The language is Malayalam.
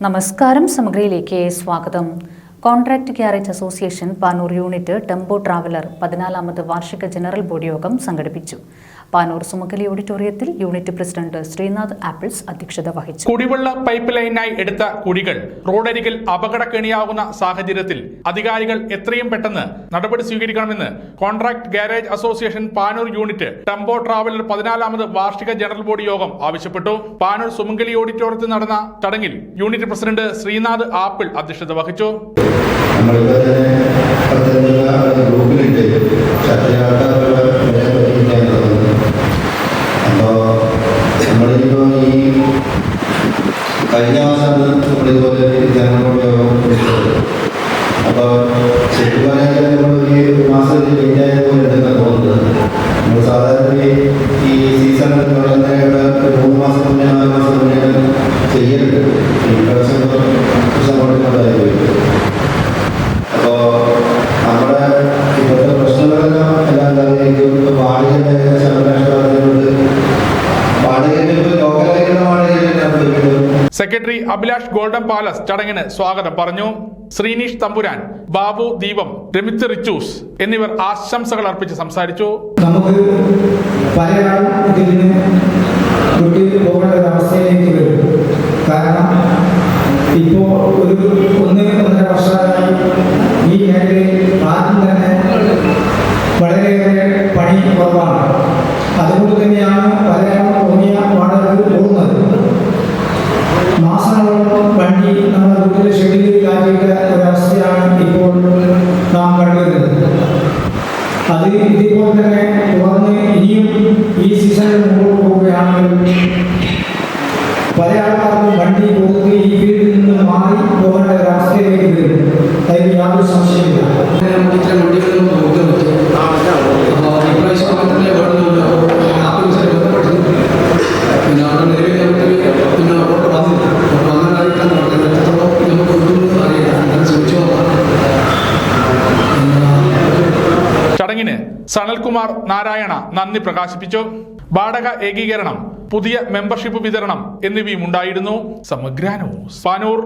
നമസ്കാരം സമഗ്രയിലേക്ക് സ്വാഗതം. Contract garage association Panoor unit tempo traveller 14ാമത് വാർഷിക ജനറൽ ബോഡി യോഗം സംഘടിപ്പിച്ചു. പാനൂർ സുമകലി ഓഡിറ്റോറിയത്തിൽ യൂണിറ്റ് പ്രസിഡന്റ് ശ്രീനാഥ് ആപ്പിൾസ് അധ്യക്ഷത വഹിച്ചു. കുടിവെള്ള പൈപ്പ് ലൈനായി എടുത്ത കുഴികൾ റോഡരികിൽ അപകടക്കെണിയാകുന്ന സാഹചര്യത്തിൽ അധികാരികൾ എത്രയും പെട്ടെന്ന് നടപടി സ്വീകരിക്കണമെന്ന് contract garage association Panoor unit tempo traveller 14ാമത് വാർഷിക ജനറൽ ബോഡി യോഗം ആവശ്യപ്പെട്ടു. പാനൂർ സുമംഗലി ഓഡിറ്റോറിയത്തിൽ നടന്ന ചടങ്ങിൽ യൂണിറ്റ് പ്രസിഡന്റ് ശ്രീനാഥ് ആപ്പിൾ അധ്യക്ഷത വഹിച്ചു. കഴിഞ്ഞ മാസം നമ്മളിതുപോലെ ജനങ്ങളോട് അപ്പോൾ ശരിക്കും പറഞ്ഞാൽ നമ്മൾ ഈ മാസത്തിൽ കഴിഞ്ഞായതുപോലെ ഉണ്ടെന്ന് തോന്നുന്നത്. നമ്മൾ സാധാരണ ഈ സീസൺ എന്ന് പറയുന്നത് 3 മാസം മുന്നേ 4 മാസം മുന്നേ ചെയ്യലുണ്ട്. ഈ പ്രാവശ്യം സംഭവത്തിനുണ്ടായി പോയി. അപ്പോൾ നമ്മുടെ ഇപ്പോഴത്തെ പ്രശ്നങ്ങളെല്ലാം എല്ലാം എന്താ വാടകയുടെ ശമ്പളനഷ്ടത്തിനോട് വാടകയുടെ ലോക്കലായിട്ടുള്ള വാടകയിൽ സെക്രട്ടറി അഭിലാഷ് ഗോൾഡൻ പാലസ് ചടങ്ങിന് സ്വാഗതം പറഞ്ഞു. ശ്രീനീഷ് തമ്പുരാൻ, ബാബു ദീപം, രമിത് റിച്ചൂസ് എന്നിവർ ആശംസകൾ അർപ്പിച്ച് സംസാരിച്ചു. നമുക്ക് പോകേണ്ട ഒരു അവസ്ഥയിലേക്ക് വരും. കാരണം ഇപ്പോൾ ഒരു 1-1.5 വർഷമായി ഈ മേഖലയിൽ ആദ്യം തന്നെ വളരെയേറെ പണി കുറവാണ്. അതുകൊണ്ട് തന്നെയാണ് പലയാളും തോന്നിയ വാടക പോകുന്നത്. മാസങ്ങളോളം വണ്ടി നമ്മുടെ വീട്ടിലെ ഷെഡിൽ കാറ്റിട്ട ഒരവസ്ഥയാണ് ഇപ്പോൾ നാം കണ്ടുവരുന്നത്. അത് ഇതേപോലെ തന്നെ തുടർന്ന് ഇനിയും ഈ സീസണിൽ മുമ്പോട്ട് പോവുകയാണെങ്കിൽ പല ആൾക്കാർക്കും വണ്ടി കൊടുത്ത് ഈ ഫീൽഡിൽ നിന്ന് മാറി പോകേണ്ട ഒരവസ്ഥയിലേക്ക് വരും. അതിന് യാതൊരു സംശയമില്ല. ഇത്തരം വണ്ടികളൊന്നും നോക്കാൻ പറ്റും. ഇപ്രാവശ്യം മാത്രമേ വേണമെന്നുള്ളൂ. ആപ്പിൾസിനെ ബന്ധപ്പെട്ടത് പിന്നെ അവിടെ നിലവിൽ പിന്നെ റോഡ് വന്നതായിട്ടാണ് പറഞ്ഞത്. എത്രത്തോളം നമുക്ക് കിട്ടുന്നത് അറിയില്ല. അങ്ങനെ ശ്രമിച്ചു നോക്കാം. ചടങ്ങിന് സനൽകുമാർ നാരായണ നന്ദി പ്രകാശിപ്പിച്ചു. വാടക ഏകീകരണം, പുതിയ മെമ്പർഷിപ്പ് വിതരണം എന്നിവയും ഉണ്ടായിരുന്നു. സമഗ്ര ന്യൂസ് പാനൂർ.